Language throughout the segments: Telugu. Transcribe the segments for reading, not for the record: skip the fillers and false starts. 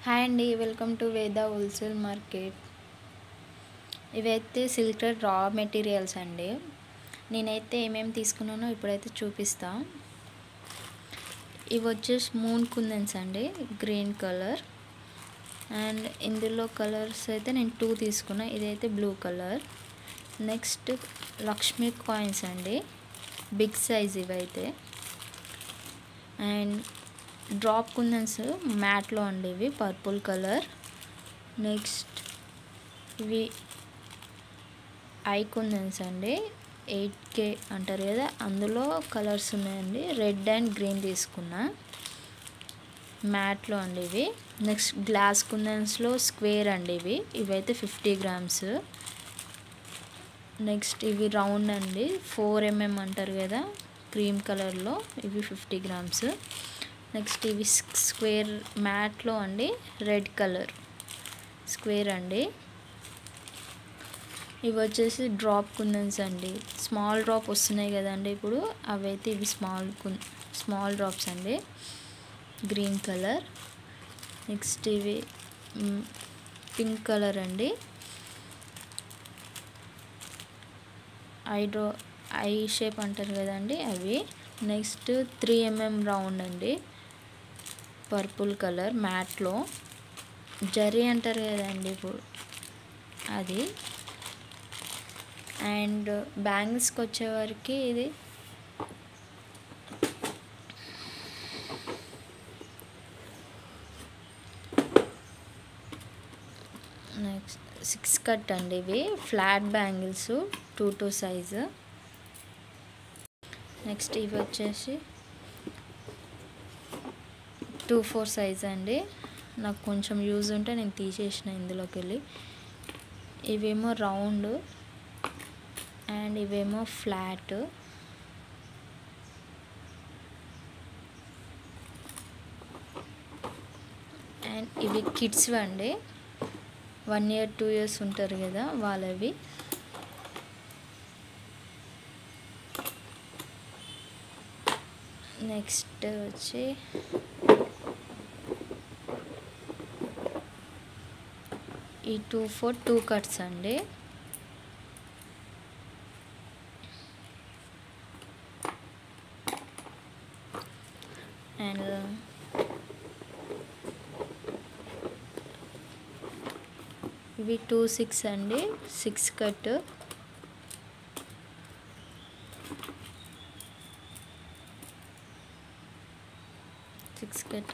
హాయ్ అండి, వెల్కమ్ టు వేద హోల్సేల్ మార్కెట్. ఇవైతే సిల్క్ రా మెటీరియల్స్ అండి. నేనైతే ఏమేమి తీసుకున్నానో ఇప్పుడైతే చూపిస్తా. ఇవి వచ్చేసి మూన్ కుందన్స్ అండి, గ్రీన్ కలర్. అండ్ ఇందులో కలర్స్ అయితే నేను 2 తీసుకున్నా. ఇదైతే blue colour. Next Lakshmi coins అండి, బిగ్ సైజ్ ఇవైతే. అండ్ డ్రాప్ కుందన్స్ మ్యాట్లో అండి, ఇవి పర్పుల్ కలర్. నెక్స్ట్ ఇవి ఐ కుందన్స్ అండి, 8K అంటారు కదా, అందులో కలర్స్ ఉన్నాయండి. రెడ్ అండ్ గ్రీన్ తీసుకున్నా, మ్యాట్లో అండి ఇవి. నెక్స్ట్ గ్లాస్ కుందన్స్లో స్క్వేర్ అండి, ఇవైతే 50 గ్రామ్స్. నెక్స్ట్ ఇవి రౌండ్ అండి, 4mm అంటారు కదా, క్రీమ్ కలర్లో, ఇవి 50 గ్రామ్స్. నెక్స్ట్ ఇవి స్క్వేర్ మ్యాట్లో అండి, రెడ్ కలర్ స్క్వేర్ అండి. ఇవి వచ్చేసి డ్రాప్ కుందన్స్ అండి, స్మాల్ డ్రాప్ వస్తున్నాయి కదండి ఇప్పుడు, అవైతే ఇవి స్మాల్ డ్రాప్స్ అండి, గ్రీన్ కలర్. నెక్స్ట్ ఇవి పింక్ కలర్ అండి, ఐ షేప్ అంటారు కదండి అవి. నెక్స్ట్ 3mm రౌండ్ అండి, పర్పుల్ కలర్ మ్యాట్లో, జరీ అంటారు కదండి ఇప్పుడు అది. అండ్ బ్యాంగిల్స్కి వచ్చేవరకు ఇది నెక్స్ట్ 6 కట్ అండి, ఇవి ఫ్లాట్ బ్యాంగిల్స్ 2 సైజు. నెక్స్ట్ ఇవి వచ్చేసి 2/4 సైజ్ అండి. నాకు కొంచెం యూజ్ ఉంటే నేను తీసేసిన ఇందులోకి వెళ్ళి. ఇవేమో రౌండ్ అండ్ ఇవేమో ఫ్లాట్. అండ్ ఇవి కిడ్స్ అండి, 1 year 2 years ఉంటారు కదా వాళ్ళవి. నెక్స్ట్ వచ్చి ఈ 2/4 కట్స్ అండి. అండ్ ఇవి 2/6 అండి, 6 కట్.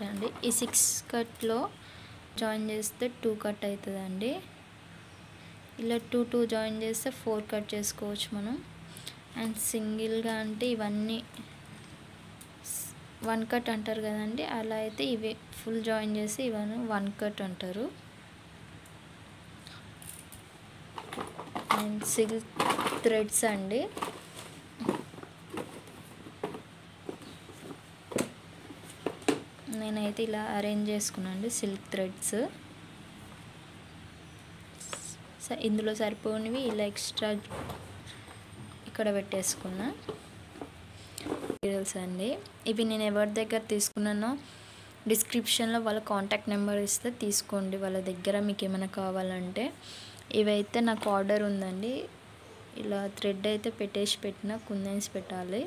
అండి, ఈ 6 కట్లో జాయిన్ చేస్తే 2 కట్ అవుతుందండి. ఇలా 2 జాయిన్ చేస్తే 4 కట్ చేసుకోవచ్చు మనం. అండ్ సింగిల్గా అంటే ఇవన్నీ 1 కట్ అంటారు కదండి, అలా అయితే ఇవి ఫుల్ జాయిన్ చేసి ఇవన్నీ 1 కట్ అంటారు. అండ్ సిల్క్ థ్రెడ్స్ అండి, నేనైతే ఇలా అరేంజ్ చేసుకున్నాను సిల్క్ థ్రెడ్స్. ఇందులో సరిపోనివి ఇలా ఎక్స్ట్రా ఇక్కడ పెట్టేసుకున్నా మెటీరియల్స్ అండి. ఇవి నేను ఎవరి దగ్గర తీసుకున్నానో డిస్క్రిప్షన్లో వాళ్ళ కాంటాక్ట్ నెంబర్ ఇస్తే తీసుకోండి వాళ్ళ దగ్గర, మీకు ఏమైనా కావాలంటే. ఇవైతే నాకు ఆర్డర్ ఉందండి, ఇలా థ్రెడ్ అయితే పెట్టిన కుందన్స్ పెట్టాలి.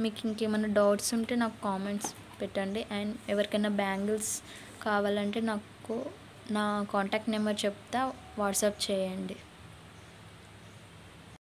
మీకు ఇంకేమైనా డౌట్స్ ఉంటే నాకు కామెంట్స్ పెట్టండి. అండ్ ఎవరికైనా బ్యాంగిల్స్ కావాలంటే నాకు నా కాంటాక్ట్ నెంబర్ చెప్తా, వాట్సాప్ చేయండి.